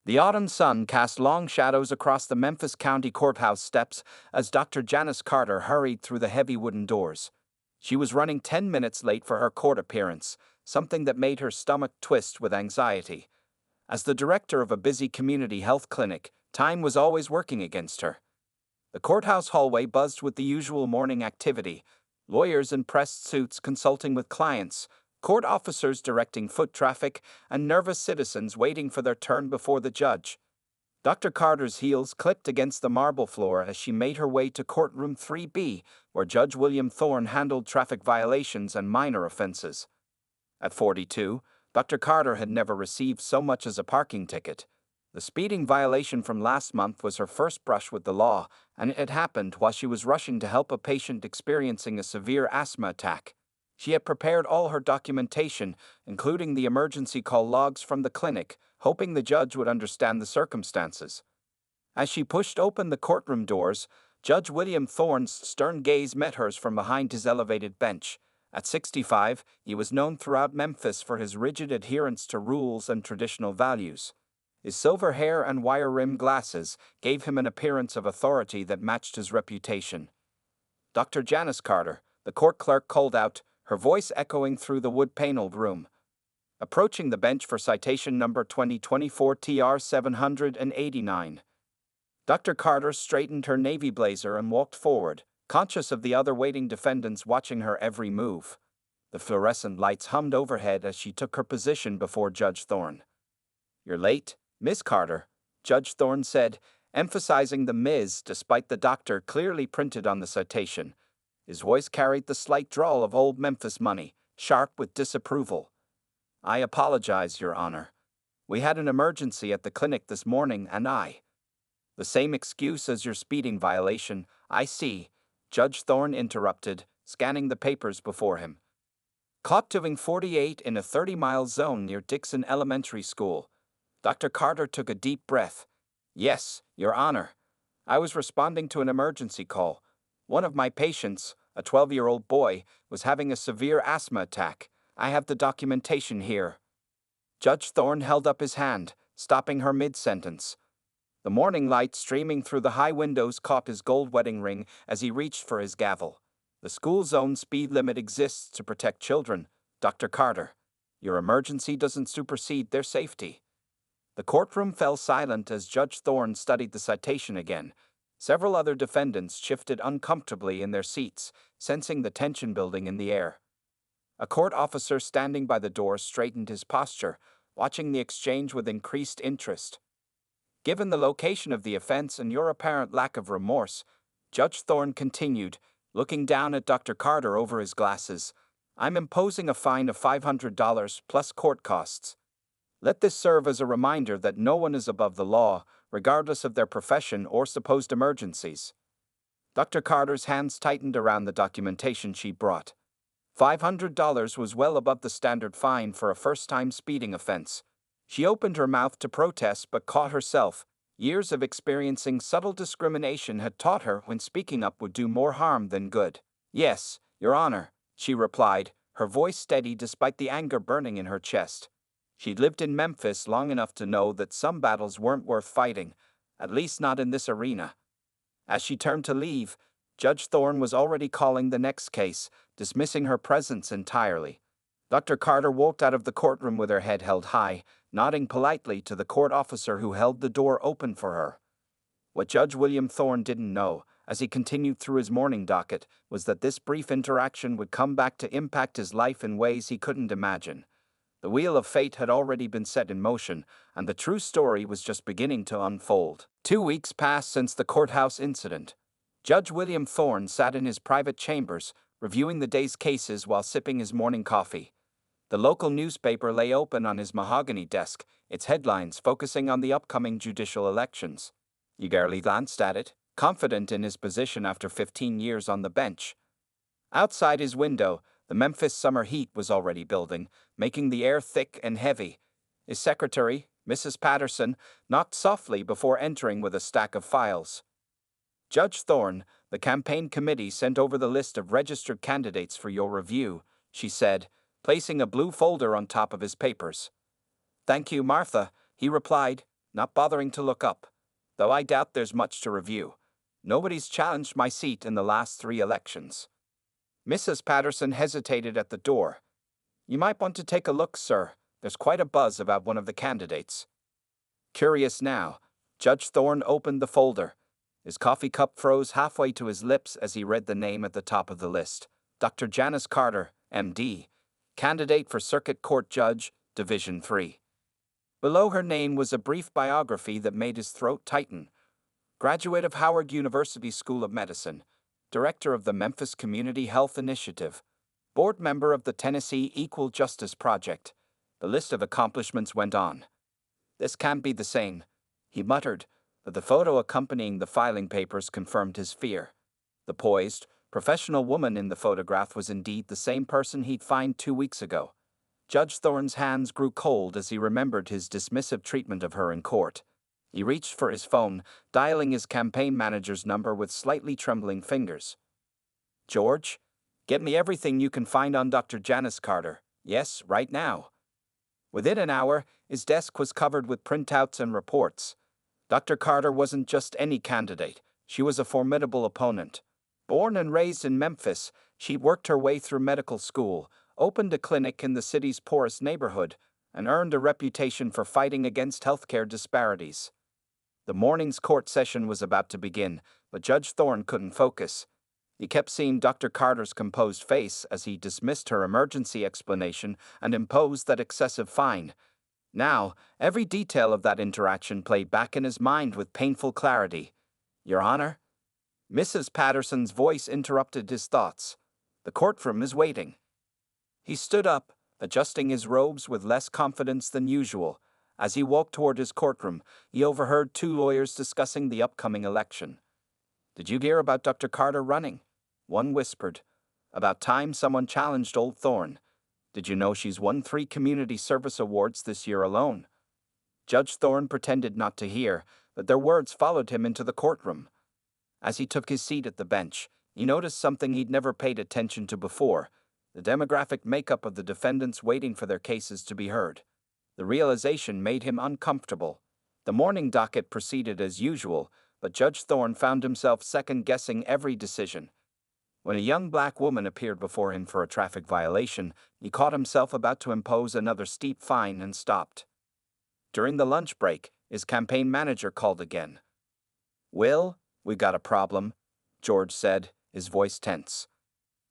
The autumn sun cast long shadows across the Memphis County Courthouse steps as Dr. Janice Carter hurried through the heavy wooden doors. She was running 10 minutes late for her court appearance, something that made her stomach twist with anxiety. As the director of a busy community health clinic, time was always working against her. The courthouse hallway buzzed with the usual morning activity: lawyers in pressed suits consulting with clients, court officers directing foot traffic, and nervous citizens waiting for their turn before the judge. Dr. Carter's heels clicked against the marble floor as she made her way to courtroom 3B, where Judge William Thorne handled traffic violations and minor offenses. At 42, Dr. Carter had never received so much as a parking ticket. The speeding violation from last month was her first brush with the law, and it had happened while she was rushing to help a patient experiencing a severe asthma attack. She had prepared all her documentation, including the emergency call logs from the clinic, hoping the judge would understand the circumstances. As she pushed open the courtroom doors, Judge William Thorne's stern gaze met hers from behind his elevated bench. At 65, he was known throughout Memphis for his rigid adherence to rules and traditional values. His silver hair and wire-rimmed glasses gave him an appearance of authority that matched his reputation. "Dr. Janice Carter," the court clerk called out, her voice echoing through the wood-paneled room. Approaching the bench for citation number 2024 TR 789. Dr. Carter straightened her navy blazer and walked forward, conscious of the other waiting defendants watching her every move. The fluorescent lights hummed overhead as she took her position before Judge Thorne. "You're late, Miss Carter," Judge Thorne said, emphasizing the Ms. despite the doctor clearly printed on the citation. His voice carried the slight drawl of old Memphis money, sharp with disapproval. "I apologize, Your Honor. We had an emergency at the clinic this morning and "The same excuse as your speeding violation, I see," Judge Thorne interrupted, scanning the papers before him. "Caught doing 48 in a 30-mile zone near Dixon Elementary School." Dr. Carter took a deep breath. "Yes, Your Honor. I was responding to an emergency call. One of my patients, a 12-year-old boy, was having a severe asthma attack. I have the documentation here." Judge Thorne held up his hand, stopping her mid-sentence. The morning light streaming through the high windows caught his gold wedding ring as he reached for his gavel. "The school zone speed limit exists to protect children, Dr. Carter. Your emergency doesn't supersede their safety." The courtroom fell silent as Judge Thorne studied the citation again. Several other defendants shifted uncomfortably in their seats, sensing the tension building in the air. A court officer standing by the door straightened his posture, watching the exchange with increased interest. "Given the location of the offense and your apparent lack of remorse," Judge Thorne continued, looking down at Dr. Carter over his glasses, "I'm imposing a fine of $500 plus court costs. Let this serve as a reminder that no one is above the law, regardless of their profession or supposed emergencies." Dr. Carter's hands tightened around the documentation she brought. $500 was well above the standard fine for a first-time speeding offense. She opened her mouth to protest but caught herself. Years of experiencing subtle discrimination had taught her when speaking up would do more harm than good. "Yes, Your Honor," she replied, her voice steady despite the anger burning in her chest. She'd lived in Memphis long enough to know that some battles weren't worth fighting, at least not in this arena. As she turned to leave, Judge Thorne was already calling the next case, dismissing her presence entirely. Dr. Carter walked out of the courtroom with her head held high, nodding politely to the court officer who held the door open for her. What Judge William Thorne didn't know, as he continued through his morning docket, was that this brief interaction would come back to impact his life in ways he couldn't imagine. The wheel of fate had already been set in motion, and the true story was just beginning to unfold. 2 weeks passed since the courthouse incident. Judge William Thorne sat in his private chambers, reviewing the day's cases while sipping his morning coffee. The local newspaper lay open on his mahogany desk, its headlines focusing on the upcoming judicial elections. He barely glanced at it, confident in his position after 15 years on the bench. Outside his window, the Memphis summer heat was already building, making the air thick and heavy. His secretary, Mrs. Patterson, knocked softly before entering with a stack of files. "Judge Thorne, the campaign committee sent over the list of registered candidates for your review," she said, placing a blue folder on top of his papers. "Thank you, Martha," he replied, not bothering to look up, though I doubt there's much to review. Nobody's challenged my seat in the last 3 elections. Mrs. Patterson hesitated at the door. You might want to take a look, sir. There's quite a buzz about one of the candidates. Curious now, Judge Thorne opened the folder. His coffee cup froze halfway to his lips as he read the name at the top of the list. Dr. Janice Carter, M.D., candidate for Circuit Court Judge, Division 3. Below her name was a brief biography that made his throat tighten. Graduate of Howard University School of Medicine, director of the Memphis Community Health Initiative, board member of the Tennessee Equal Justice Project. The list of accomplishments went on. This can't be the same, he muttered, but the photo accompanying the filing papers confirmed his fear. The poised, professional woman in the photograph was indeed the same person he'd found 2 weeks ago. Judge Thorne's hands grew cold as he remembered his dismissive treatment of her in court. He reached for his phone, dialing his campaign manager's number with slightly trembling fingers. George, get me everything you can find on Dr. Janice Carter. Yes, right now. Within an hour, his desk was covered with printouts and reports. Dr. Carter wasn't just any candidate. She was a formidable opponent. Born and raised in Memphis, she'd worked her way through medical school, opened a clinic in the city's poorest neighborhood, and earned a reputation for fighting against healthcare disparities. The morning's court session was about to begin, but Judge Thorne couldn't focus. He kept seeing Dr. Carter's composed face as he dismissed her emergency explanation and imposed that excessive fine. Now, every detail of that interaction played back in his mind with painful clarity. Your Honor? Mrs. Patterson's voice interrupted his thoughts. The courtroom is waiting. He stood up, adjusting his robes with less confidence than usual. As he walked toward his courtroom, he overheard 2 lawyers discussing the upcoming election. Did you hear about Dr. Carter running? One whispered. About time someone challenged old Thorne. Did you know she's won 3 community service awards this year alone? Judge Thorne pretended not to hear, but their words followed him into the courtroom. As he took his seat at the bench, he noticed something he'd never paid attention to before: the demographic makeup of the defendants waiting for their cases to be heard. The realization made him uncomfortable. The morning docket proceeded as usual, but Judge Thorne found himself second-guessing every decision. When a young black woman appeared before him for a traffic violation, he caught himself about to impose another steep fine and stopped. During the lunch break, his campaign manager called again. Will, we've got a problem, George said, his voice tense.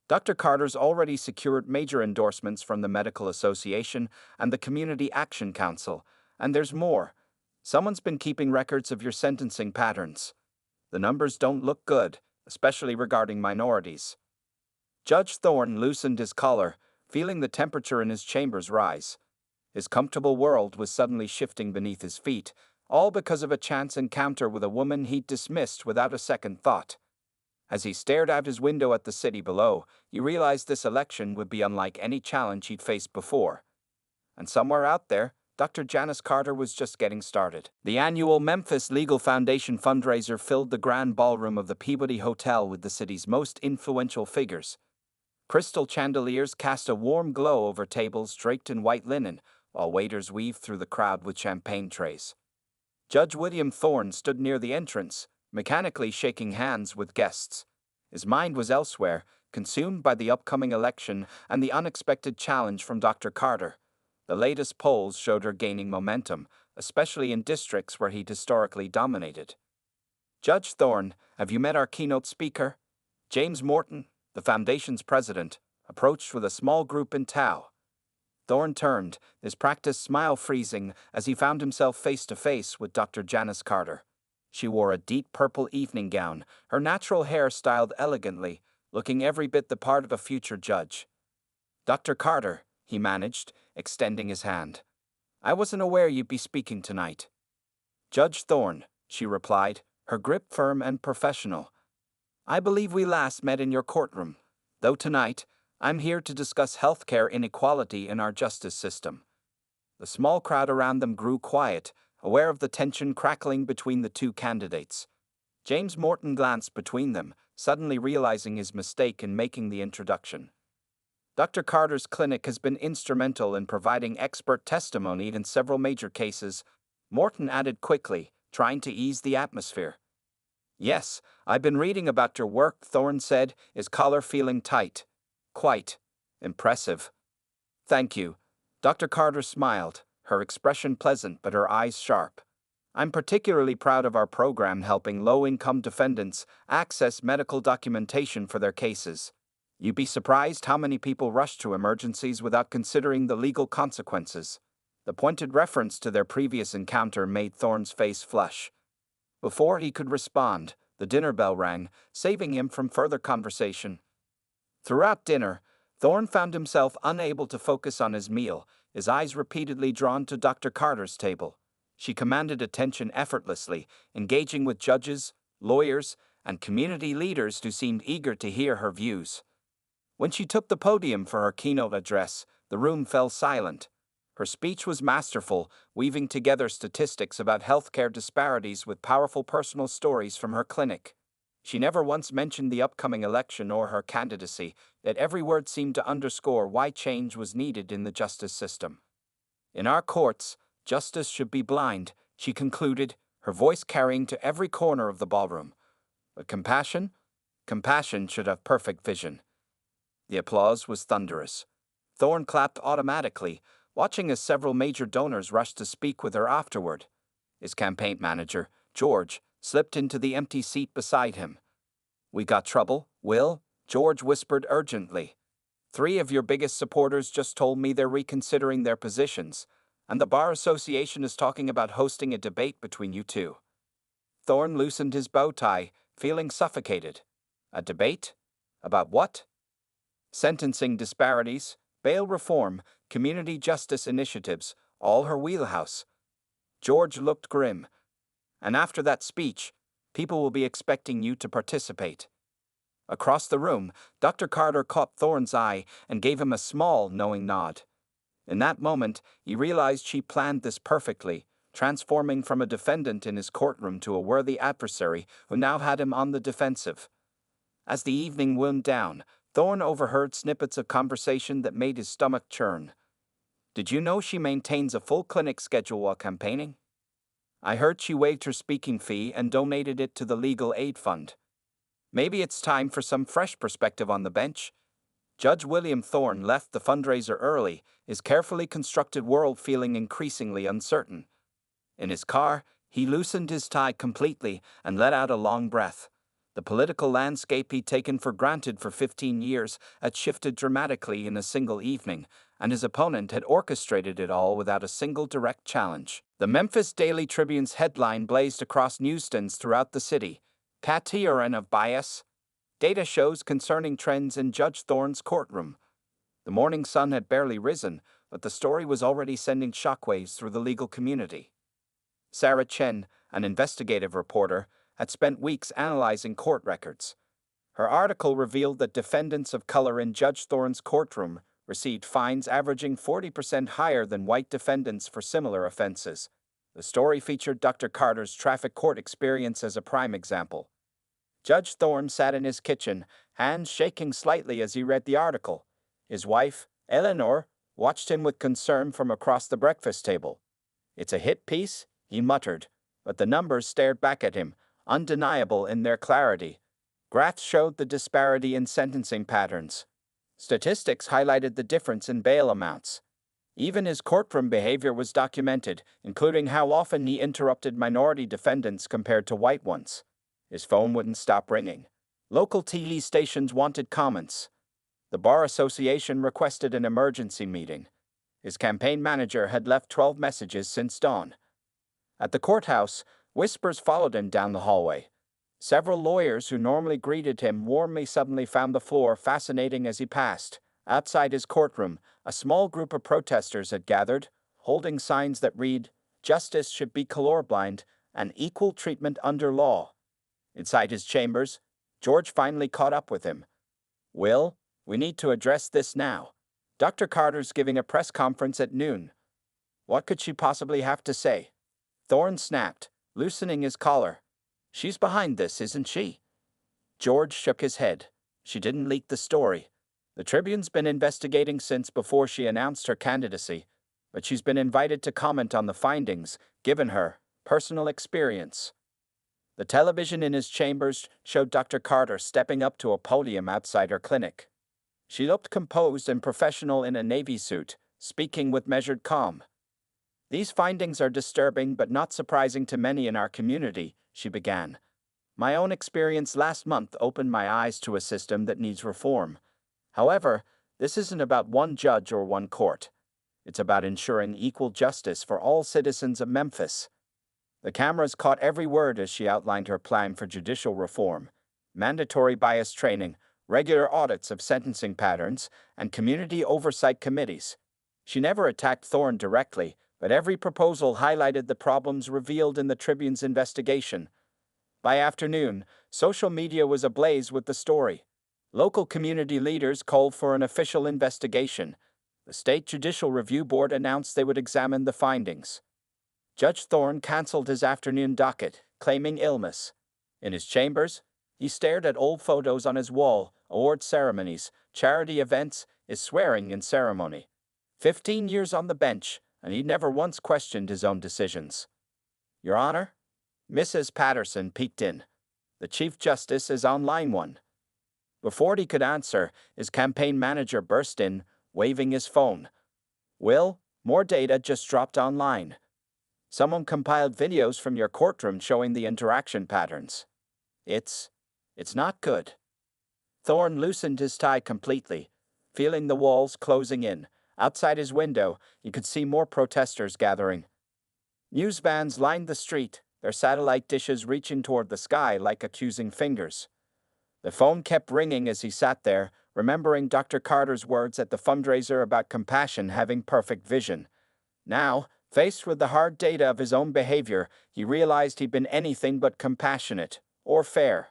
Dr. Carter's already secured major endorsements from the Medical Association and the Community Action Council, and there's more. Someone's been keeping records of your sentencing patterns. The numbers don't look good, especially regarding minorities. Judge Thorne loosened his collar, feeling the temperature in his chambers rise. His comfortable world was suddenly shifting beneath his feet, all because of a chance encounter with a woman he'd dismissed without a second thought. As he stared out his window at the city below, he realized this election would be unlike any challenge he'd faced before. And somewhere out there, Dr. Janice Carter was just getting started. The annual Memphis Legal Foundation fundraiser filled the grand ballroom of the Peabody Hotel with the city's most influential figures. Crystal chandeliers cast a warm glow over tables draped in white linen, while waiters weaved through the crowd with champagne trays. Judge William Thorne stood near the entrance, mechanically shaking hands with guests. His mind was elsewhere, consumed by the upcoming election and the unexpected challenge from Dr. Carter. The latest polls showed her gaining momentum, especially in districts where he'd historically dominated. Judge Thorne, have you met our keynote speaker? James Morton, the foundation's president, approached with a small group in tow. Thorne turned, his practiced smile freezing as he found himself face to face with Dr. Janice Carter. She wore a deep purple evening gown, her natural hair styled elegantly, looking every bit the part of a future judge. Dr. Carter, he managed, extending his hand. I wasn't aware you'd be speaking tonight. Judge Thorne, she replied, her grip firm and professional. I believe we last met in your courtroom, though tonight, I'm here to discuss healthcare inequality in our justice system. The small crowd around them grew quiet, aware of the tension crackling between the 2 candidates. James Morton glanced between them, suddenly realizing his mistake in making the introduction. Dr. Carter's clinic has been instrumental in providing expert testimony in several major cases. Morton added quickly, trying to ease the atmosphere. Yes, I've been reading about your work, Thorne said, his collar feeling tight. Quite impressive. Thank you. Dr. Carter smiled, her expression pleasant but her eyes sharp. I'm particularly proud of our program helping low-income defendants access medical documentation for their cases. You'd be surprised how many people rush to emergencies without considering the legal consequences. The pointed reference to their previous encounter made Thorne's face flush. Before he could respond, the dinner bell rang, saving him from further conversation. Throughout dinner, Thorne found himself unable to focus on his meal, his eyes repeatedly drawn to Dr. Carter's table. She commanded attention effortlessly, engaging with judges, lawyers, and community leaders who seemed eager to hear her views. When she took the podium for her keynote address, the room fell silent. Her speech was masterful, weaving together statistics about healthcare disparities with powerful personal stories from her clinic. She never once mentioned the upcoming election or her candidacy, yet every word seemed to underscore why change was needed in the justice system. In our courts, justice should be blind, she concluded, her voice carrying to every corner of the ballroom. But compassion? Compassion should have perfect vision. The applause was thunderous. Thorne clapped automatically, watching as several major donors rushed to speak with her afterward. His campaign manager, George, slipped into the empty seat beside him. We got trouble, Will? George whispered urgently. 3 of your biggest supporters just told me they're reconsidering their positions, and the Bar Association is talking about hosting a debate between you two. Thorne loosened his bow tie, feeling suffocated. A debate? About what? Sentencing disparities, bail reform, community justice initiatives, all her wheelhouse. George looked grim. And after that speech, people will be expecting you to participate. Across the room, Dr. Carter caught Thorne's eye and gave him a small, knowing nod. In that moment, he realized she planned this perfectly, transforming from a defendant in his courtroom to a worthy adversary who now had him on the defensive. As the evening wound down, Thorne overheard snippets of conversation that made his stomach churn. Did you know she maintains a full clinic schedule while campaigning? I heard she waived her speaking fee and donated it to the legal aid fund. Maybe it's time for some fresh perspective on the bench. Judge William Thorne left the fundraiser early, his carefully constructed world feeling increasingly uncertain. In his car, he loosened his tie completely and let out a long breath. The political landscape he'd taken for granted for 15 years had shifted dramatically in a single evening, and his opponent had orchestrated it all without a single direct challenge. The Memphis Daily Tribune's headline blazed across newsstands throughout the city. Pattern of bias. Data shows concerning trends in Judge Thorne's courtroom. The morning sun had barely risen, but the story was already sending shockwaves through the legal community. Sarah Chen, an investigative reporter, had spent weeks analyzing court records. Her article revealed that defendants of color in Judge Thorne's courtroom received fines averaging 40% higher than white defendants for similar offenses. The story featured Dr. Carter's traffic court experience as a prime example. Judge Thorne sat in his kitchen, hands shaking slightly as he read the article. His wife, Eleanor, watched him with concern from across the breakfast table. It's a hit piece, he muttered, but the numbers stared back at him, undeniable in their clarity. Graphs showed the disparity in sentencing patterns. Statistics highlighted the difference in bail amounts. Even his courtroom behavior was documented, including how often he interrupted minority defendants compared to white ones. His phone wouldn't stop ringing. Local TV stations wanted comments. The Bar Association requested an emergency meeting. His campaign manager had left 12 messages since dawn. At the courthouse, whispers followed him down the hallway. Several lawyers who normally greeted him warmly suddenly found the floor fascinating as he passed. Outside his courtroom, a small group of protesters had gathered, holding signs that read, "Justice should be colorblind and equal treatment under law." Inside his chambers, George finally caught up with him. "Will, we need to address this now. Dr. Carter's giving a press conference at noon." What could she possibly have to say? Thorne snapped, loosening his collar. "She's behind this, isn't she?" George shook his head. "She didn't leak the story. The Tribune's been investigating since before she announced her candidacy. but she's been invited to comment on the findings, given her personal experience. The television in his chambers showed Dr. Carter stepping up to a podium outside her clinic. She looked composed and professional in a navy suit, speaking with measured calm. "These findings are disturbing but not surprising to many in our community," she began. "My own experience last month opened my eyes to a system that needs reform. However, this isn't about one judge or one court. It's about ensuring equal justice for all citizens of Memphis." The cameras caught every word as she outlined her plan for judicial reform: mandatory bias training, regular audits of sentencing patterns, and community oversight committees. She never attacked Thorne directly, but every proposal highlighted the problems revealed in the Tribune's investigation. By afternoon, social media was ablaze with the story. Local community leaders called for an official investigation. The State Judicial Review Board announced they would examine the findings. Judge Thorne canceled his afternoon docket, claiming illness. In his chambers, he stared at old photos on his wall, award ceremonies, charity events, his swearing-in ceremony. 15 years on the bench, and he never once questioned his own decisions. "Your Honor?" Mrs. Patterson peeked in. "The Chief Justice is on line 1. Before he could answer, his campaign manager burst in, waving his phone. "Will, more data just dropped online. Someone compiled videos from your courtroom showing the interaction patterns. It's not good." Thorne loosened his tie completely, feeling the walls closing in. Outside his window, he could see more protesters gathering. News vans lined the street, their satellite dishes reaching toward the sky like accusing fingers. The phone kept ringing as he sat there, remembering Dr. Carter's words at the fundraiser about compassion having perfect vision. Now, faced with the hard data of his own behavior, he realized he'd been anything but compassionate or fair.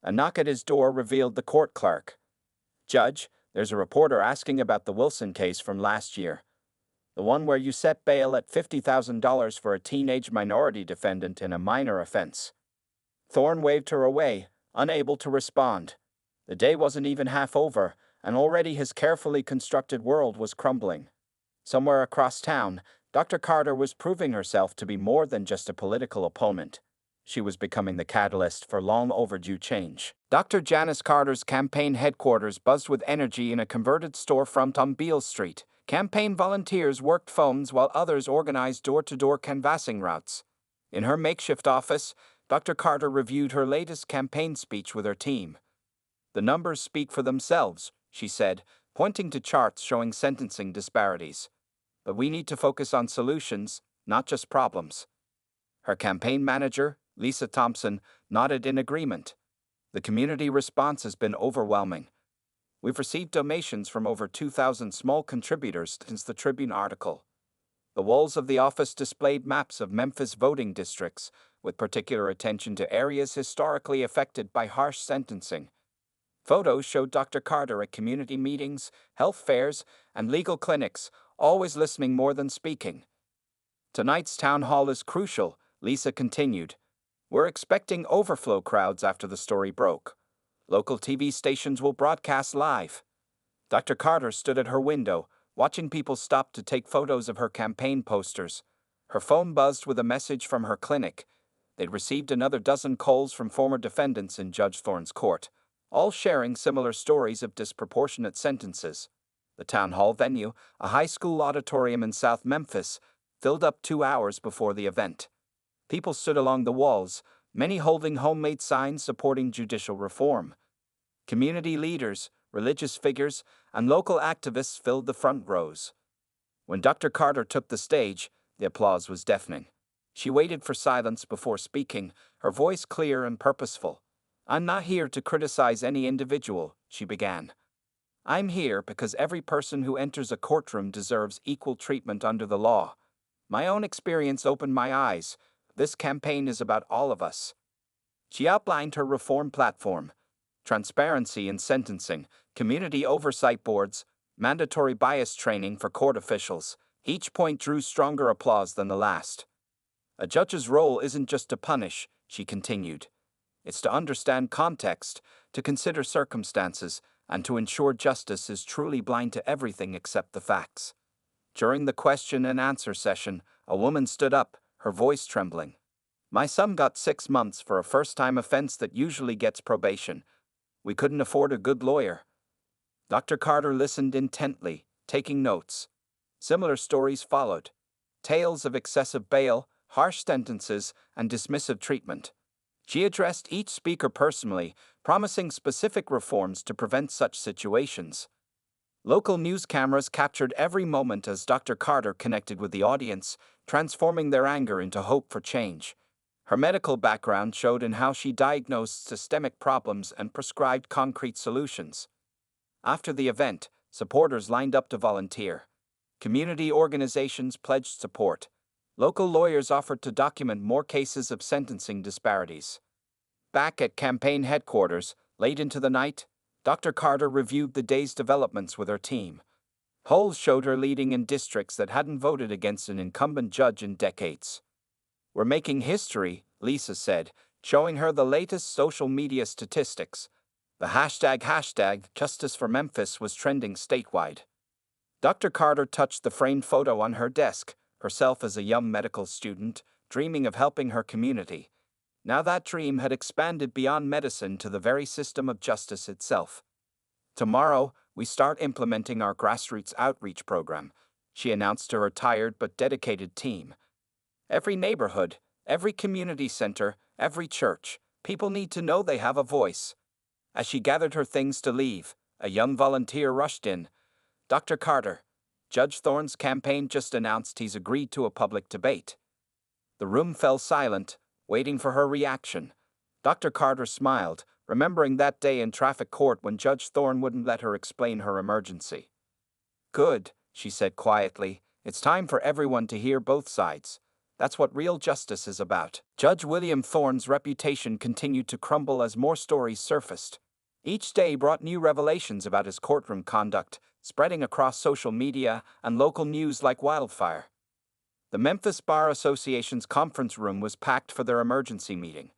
A knock at his door revealed the court clerk. "Judge, there's a reporter asking about the Wilson case from last year. The one where you set bail at $50,000 for a teenage minority defendant in a minor offense." Thorne waved her away, unable to respond. The day wasn't even half over, and already his carefully constructed world was crumbling. Somewhere across town, Dr. Carter was proving herself to be more than just a political opponent. She was becoming the catalyst for long overdue change. Dr. Janice Carter's campaign headquarters buzzed with energy in a converted storefront on Beale Street. Campaign volunteers worked phones while others organized door-to-door canvassing routes. In her makeshift office, Dr. Carter reviewed her latest campaign speech with her team. "The numbers speak for themselves," she said, pointing to charts showing sentencing disparities. "But we need to focus on solutions, not just problems." Her campaign manager, Lisa Thompson, nodded in agreement. "The community response has been overwhelming. We've received donations from over 2,000 small contributors since the Tribune article." The walls of the office displayed maps of Memphis voting districts, with particular attention to areas historically affected by harsh sentencing. Photos showed Dr. Carter at community meetings, health fairs, and legal clinics, always listening more than speaking. "Tonight's town hall is crucial," Lisa continued. "We're expecting overflow crowds after the story broke. Local TV stations will broadcast live." Dr. Carter stood at her window, watching people stop to take photos of her campaign posters. Her phone buzzed with a message from her clinic. They'd received another dozen calls from former defendants in Judge Thorne's court, all sharing similar stories of disproportionate sentences. The town hall venue, a high school auditorium in South Memphis, filled up 2 hours before the event. People stood along the walls, many holding homemade signs supporting judicial reform. Community leaders, religious figures, and local activists filled the front rows. When Dr. Carter took the stage, the applause was deafening. She waited for silence before speaking, her voice clear and purposeful. "I'm not here to criticize any individual," she began. "I'm here because every person who enters a courtroom deserves equal treatment under the law. My own experience opened my eyes. This campaign is about all of us." She outlined her reform platform: transparency in sentencing, community oversight boards, mandatory bias training for court officials. Each point drew stronger applause than the last. "A judge's role isn't just to punish," she continued. "It's to understand context, to consider circumstances, and to ensure justice is truly blind to everything except the facts." During the question and answer session, a woman stood up, her voice trembling. My son got 6 months for a first-time offense that usually gets probation. We couldn't afford a good lawyer. Dr. Carter listened intently, taking notes. Similar stories followed. Tales of excessive bail, harsh sentences, and dismissive treatment. She addressed each speaker personally, promising specific reforms to prevent such situations. Local news cameras captured every moment as Dr. Carter connected with the audience, transforming their anger into hope for change. Her medical background showed in how she diagnosed systemic problems and prescribed concrete solutions. After the event, supporters lined up to volunteer. Community organizations pledged support. Local lawyers offered to document more cases of sentencing disparities. Back at campaign headquarters, late into the night, Dr. Carter reviewed the day's developments with her team. Polls showed her leading in districts that hadn't voted against an incumbent judge in decades. We're making history, Lisa said, showing her the latest social media statistics. The hashtag Justice for Memphis was trending statewide. Dr. Carter touched the framed photo on her desk, herself as a young medical student, dreaming of helping her community. Now that dream had expanded beyond medicine to the very system of justice itself. Tomorrow, we start implementing our Grassroots outreach program, she announced to her tired but dedicated team. Every neighborhood, every community center, every church, people need to know they have a voice. As she gathered her things to leave, a young volunteer rushed in. Dr. Carter, Judge Thorne's campaign just announced he's agreed to a public debate. The room fell silent, waiting for her reaction. Dr. Carter smiled, remembering that day in traffic court when Judge Thorne wouldn't let her explain her emergency. Good, she said quietly. It's time for everyone to hear both sides. That's what real justice is about. Judge William Thorne's reputation continued to crumble as more stories surfaced. Each day brought new revelations about his courtroom conduct, spreading across social media and local news like wildfire. The Memphis Bar Association's conference room was packed for their emergency meeting.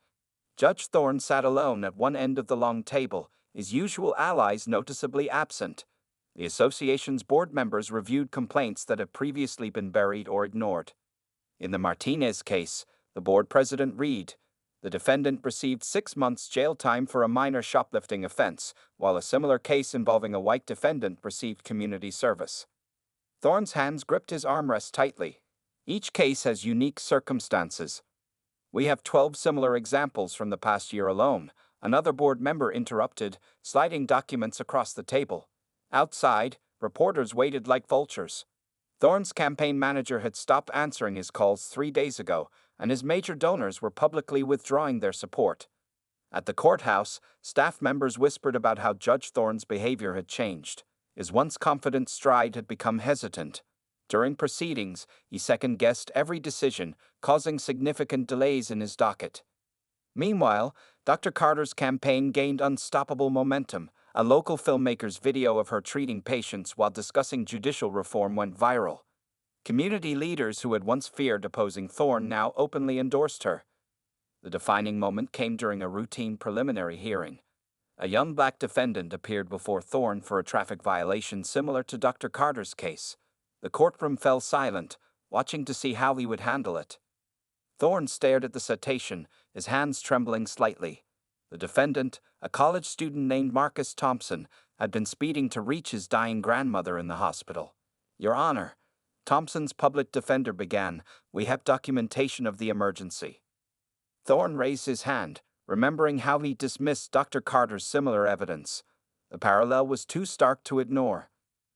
Judge Thorne sat alone at one end of the long table, his usual allies noticeably absent. The association's board members reviewed complaints that had previously been buried or ignored. In the Martinez case, the board president read, the defendant received 6 months jail time for a minor shoplifting offense, while a similar case involving a white defendant received community service. Thorne's hands gripped his armrest tightly. Each case has unique circumstances. We have 12 similar examples from the past year alone, another board member interrupted, sliding documents across the table. Outside, reporters waited like vultures. Thorne's campaign manager had stopped answering his calls 3 days ago, and his major donors were publicly withdrawing their support. At the courthouse, staff members whispered about how Judge Thorne's behavior had changed. His once confident stride had become hesitant. During proceedings, he second-guessed every decision, causing significant delays in his docket. Meanwhile, Dr. Carter's campaign gained unstoppable momentum. A local filmmaker's video of her treating patients while discussing judicial reform went viral. Community leaders who had once feared opposing Thorne now openly endorsed her. The defining moment came during a routine preliminary hearing. A young black defendant appeared before Thorne for a traffic violation similar to Dr. Carter's case. The courtroom fell silent, watching to see how he would handle it. Thorne stared at the citation, his hands trembling slightly. The defendant, a college student named Marcus Thompson, had been speeding to reach his dying grandmother in the hospital. Your Honor, Thompson's public defender began, we have documentation of the emergency. Thorne raised his hand, remembering how he dismissed Dr. Carter's similar evidence. The parallel was too stark to ignore.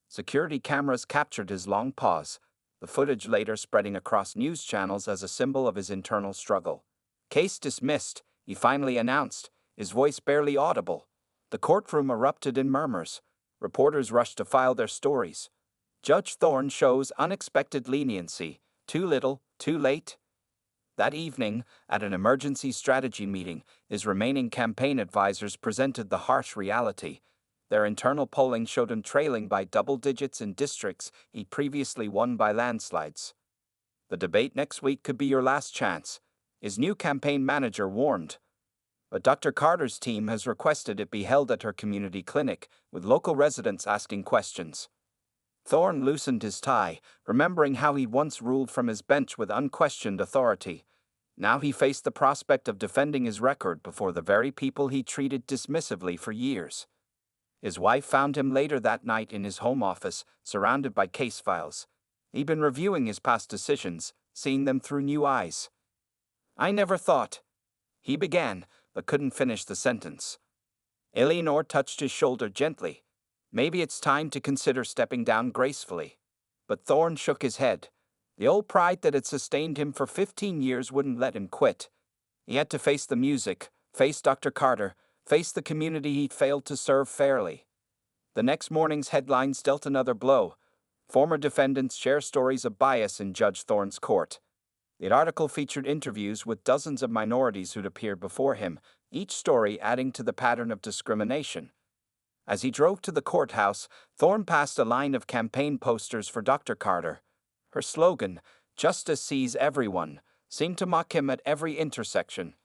Security cameras captured his long pause, the footage later spreading across news channels as a symbol of his internal struggle. Case dismissed, he finally announced, his voice barely audible. The courtroom erupted in murmurs. Reporters rushed to file their stories. Judge Thorne shows unexpected leniency. Too little, too late. That evening, at an emergency strategy meeting, his remaining campaign advisors presented the harsh reality. Their internal polling showed him trailing by double digits in districts he previously won by landslides. The debate next week could be your last chance, his new campaign manager warned. But Dr. Carter's team has requested it be held at her community clinic, with local residents asking questions. Thorne loosened his tie, remembering how he'd once ruled from his bench with unquestioned authority. Now he faced the prospect of defending his record before the very people he treated dismissively for years. His wife found him later that night in his home office, surrounded by case files. He'd been reviewing his past decisions, seeing them through new eyes. "I never thought," he began, but couldn't finish the sentence. Eleanor touched his shoulder gently. "Maybe it's time to consider stepping down gracefully." But Thorne shook his head. The old pride that had sustained him for 15 years wouldn't let him quit. He had to face the music, face Dr. Carter, face the community he'd failed to serve fairly. The next morning's headlines dealt another blow. Former defendants share stories of bias in Judge Thorne's court. The article featured interviews with dozens of minorities who'd appeared before him, each story adding to the pattern of discrimination. As he drove to the courthouse, Thorne passed a line of campaign posters for Dr. Carter. Her slogan, "Justice sees everyone," seemed to mock him at every intersection.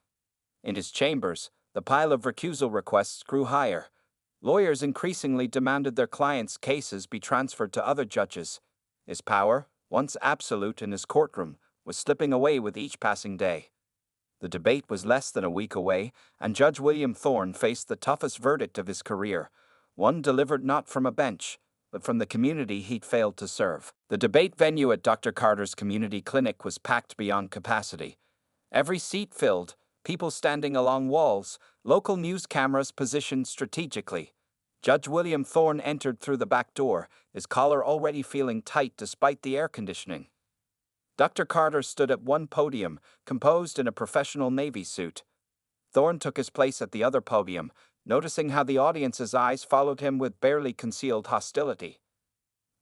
In his chambers, the pile of recusal requests grew higher. Lawyers increasingly demanded their clients' cases be transferred to other judges. His power, once absolute in his courtroom, was slipping away with each passing day. The debate was less than a week away, and Judge William Thorne faced the toughest verdict of his career, one delivered not from a bench, but from the community he'd failed to serve. The debate venue at Dr. Carter's community clinic was packed beyond capacity. Every seat filled, people standing along walls, local news cameras positioned strategically. Judge William Thorne entered through the back door, his collar already feeling tight despite the air conditioning. Dr. Carter stood at one podium, composed in a professional Navy suit. Thorne took his place at the other podium, noticing how the audience's eyes followed him with barely concealed hostility.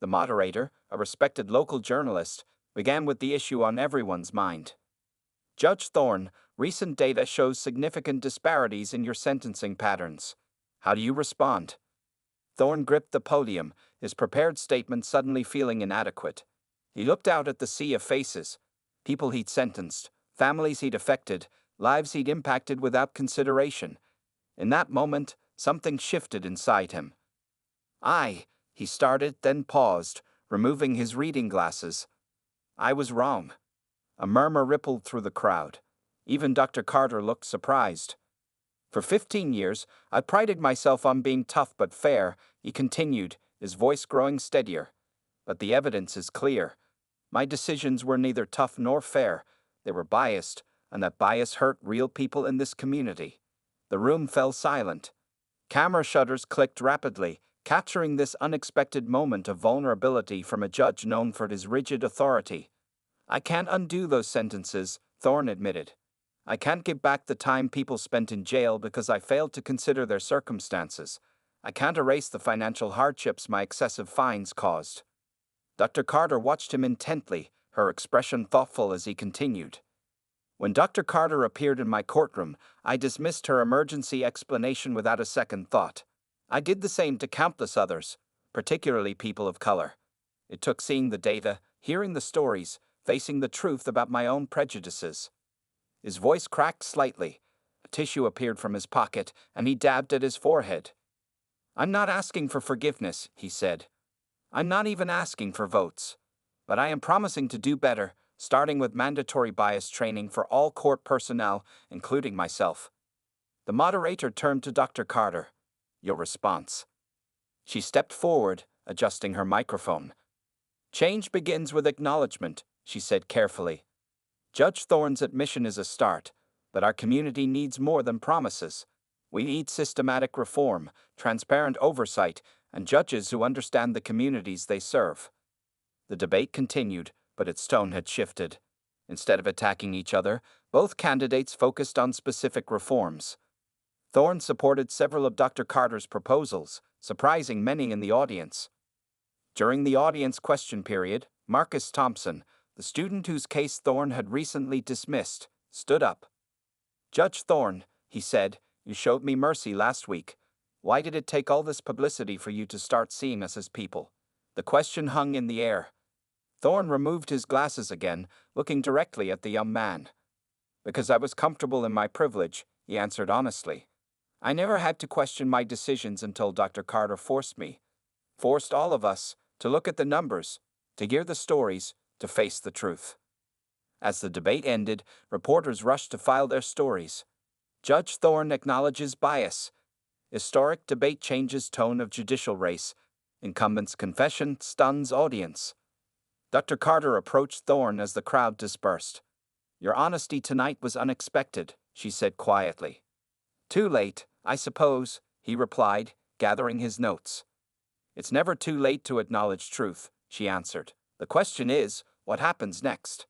The moderator, a respected local journalist, began with the issue on everyone's mind. "Judge Thorne, recent data shows significant disparities in your sentencing patterns. How do you respond?" Thorne gripped the podium, his prepared statement suddenly feeling inadequate. He looked out at the sea of faces, people he'd sentenced, families he'd affected, lives he'd impacted without consideration. In that moment, something shifted inside him. He started, then paused, removing his reading glasses. "I was wrong." A murmur rippled through the crowd. Even Dr. Carter looked surprised. "For 15 years, I prided myself on being tough but fair," he continued, his voice growing steadier. "But the evidence is clear. My decisions were neither tough nor fair. They were biased, and that bias hurt real people in this community." The room fell silent. Camera shutters clicked rapidly, capturing this unexpected moment of vulnerability from a judge known for his rigid authority. "I can't undo those sentences," Thorne admitted. "I can't give back the time people spent in jail because I failed to consider their circumstances. I can't erase the financial hardships my excessive fines caused." Dr. Carter watched him intently, her expression thoughtful as he continued. "When Dr. Carter appeared in my courtroom, I dismissed her emergency explanation without a second thought. I did the same to countless others, particularly people of color. It took seeing the data, hearing the stories, facing the truth about my own prejudices." His voice cracked slightly. A tissue appeared from his pocket, and he dabbed at his forehead. "I'm not asking for forgiveness," he said. "I'm not even asking for votes. But I am promising to do better, starting with mandatory bias training for all court personnel, including myself." The moderator turned to Dr. Carter. "Your response?" She stepped forward, adjusting her microphone. "Change begins with acknowledgement," she said carefully. "Judge Thorne's admission is a start, but our community needs more than promises. We need systematic reform, transparent oversight, and judges who understand the communities they serve." The debate continued, but its tone had shifted. Instead of attacking each other, both candidates focused on specific reforms. Thorne supported several of Dr. Carter's proposals, surprising many in the audience. During the audience question period, Marcus Thompson, the student whose case Thorne had recently dismissed, stood up. "Judge Thorne," he said, "you showed me mercy last week. Why did it take all this publicity for you to start seeing us as people?" The question hung in the air. Thorne removed his glasses again, looking directly at the young man. "Because I was comfortable in my privilege," he answered honestly. "I never had to question my decisions until Dr. Carter forced me. Forced all of us, to look at the numbers, to hear the stories, to face the truth. As the debate ended, reporters rushed to file their stories. Judge Thorne acknowledges bias. Historic debate changes tone of judicial race. Incumbent's confession stuns audience. Dr. Carter approached Thorne as the crowd dispersed. "Your honesty tonight was unexpected," she said quietly. "Too late, I suppose," he replied, gathering his notes. "It's never too late to acknowledge truth," she answered. "The question is, what happens next?"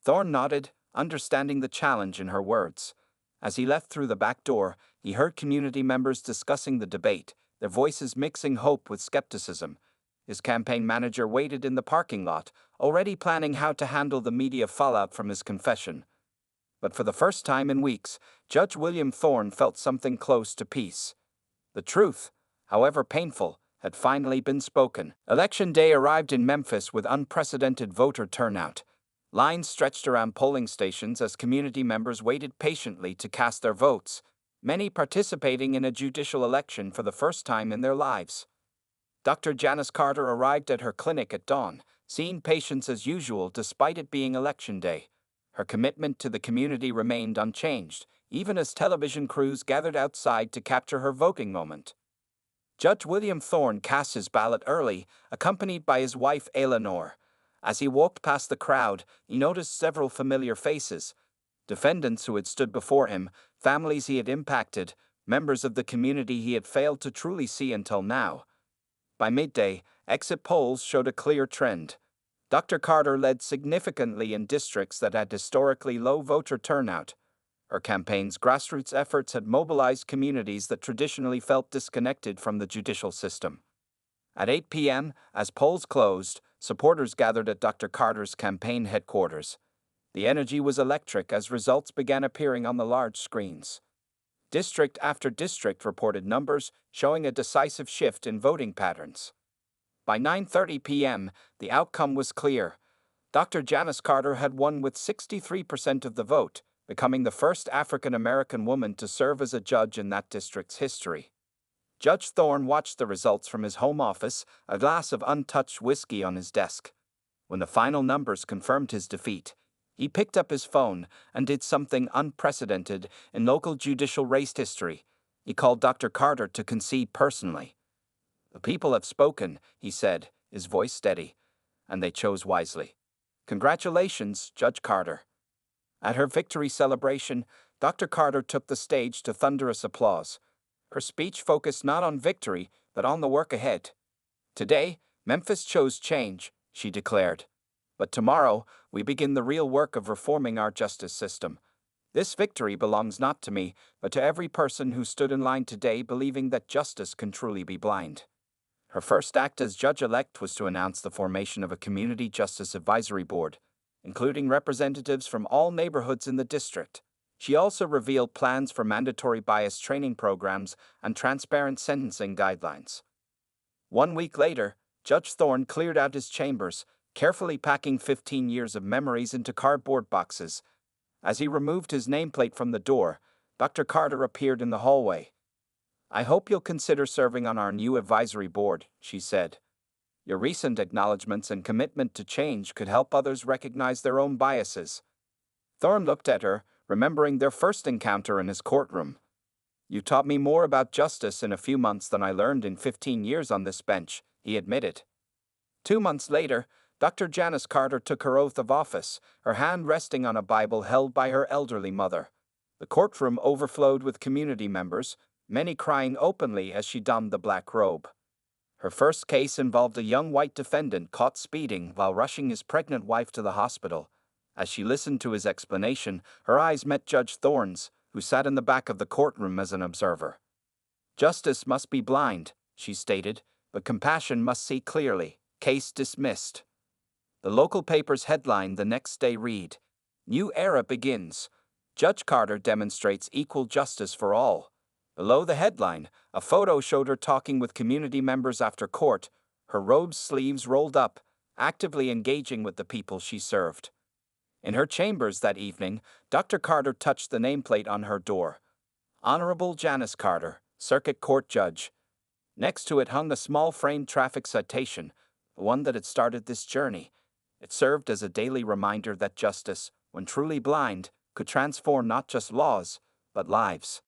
Thorne nodded, understanding the challenge in her words. As he left through the back door, he heard community members discussing the debate, their voices mixing hope with skepticism. His campaign manager waited in the parking lot, already planning how to handle the media fallout from his confession. But for the first time in weeks, Judge William Thorne felt something close to peace. The truth, however painful, had finally been spoken. Election day arrived in Memphis with unprecedented voter turnout. Lines stretched around polling stations as community members waited patiently to cast their votes, many participating in a judicial election for the first time in their lives. Dr. Janice Carter arrived at her clinic at dawn, seeing patients as usual despite it being election day. Her commitment to the community remained unchanged, even as television crews gathered outside to capture her voting moment. Judge William Thorne cast his ballot early, accompanied by his wife Eleanor. As he walked past the crowd, he noticed several familiar faces. Defendants who had stood before him, families he had impacted, members of the community he had failed to truly see until now. By midday, exit polls showed a clear trend. Dr. Carter led significantly in districts that had historically low voter turnout. Her campaign's grassroots efforts had mobilized communities that traditionally felt disconnected from the judicial system. At 8 p.m., as polls closed, supporters gathered at Dr. Carter's campaign headquarters. The energy was electric as results began appearing on the large screens. District after district reported numbers showing a decisive shift in voting patterns. By 9:30 p.m., the outcome was clear. Dr. Janice Carter had won with 63% of the vote, becoming the first African-American woman to serve as a judge in that district's history. Judge Thorne watched the results from his home office, a glass of untouched whiskey on his desk. When the final numbers confirmed his defeat, he picked up his phone and did something unprecedented in local judicial race history. He called Dr. Carter to concede personally. "The people have spoken," he said, his voice steady, "and they chose wisely. Congratulations, Judge Carter." At her victory celebration, Dr. Carter took the stage to thunderous applause. Her speech focused not on victory, but on the work ahead. "Today, Memphis chose change," she declared. "But tomorrow, we begin the real work of reforming our justice system. This victory belongs not to me, but to every person who stood in line today believing that justice can truly be blind." Her first act as judge-elect was to announce the formation of a community justice advisory board, including representatives from all neighborhoods in the district. She also revealed plans for mandatory bias training programs and transparent sentencing guidelines. 1 week later, Judge Thorne cleared out his chambers, carefully packing 15 years of memories into cardboard boxes. As he removed his nameplate from the door, Dr. Carter appeared in the hallway. "I hope you'll consider serving on our new advisory board," she said. "Your recent acknowledgments and commitment to change could help others recognize their own biases." Thorne looked at her, remembering their first encounter in his courtroom. "You taught me more about justice in a few months than I learned in 15 years on this bench," he admitted. 2 months later, Dr. Janice Carter took her oath of office, her hand resting on a Bible held by her elderly mother. The courtroom overflowed with community members, many crying openly as she donned the black robe. Her first case involved a young white defendant caught speeding while rushing his pregnant wife to the hospital. As she listened to his explanation, her eyes met Judge Thorne's, who sat in the back of the courtroom as an observer. "Justice must be blind," she stated, "but compassion must see clearly. Case dismissed." The local paper's headline the next day read, "New era begins. Judge Carter demonstrates equal justice for all." Below the headline, a photo showed her talking with community members after court, her robe's sleeves rolled up, actively engaging with the people she served. In her chambers that evening, Dr. Carter touched the nameplate on her door. "Honorable Janice Carter, Circuit Court Judge." Next to it hung a small framed traffic citation, the one that had started this journey. It served as a daily reminder that justice, when truly blind, could transform not just laws, but lives.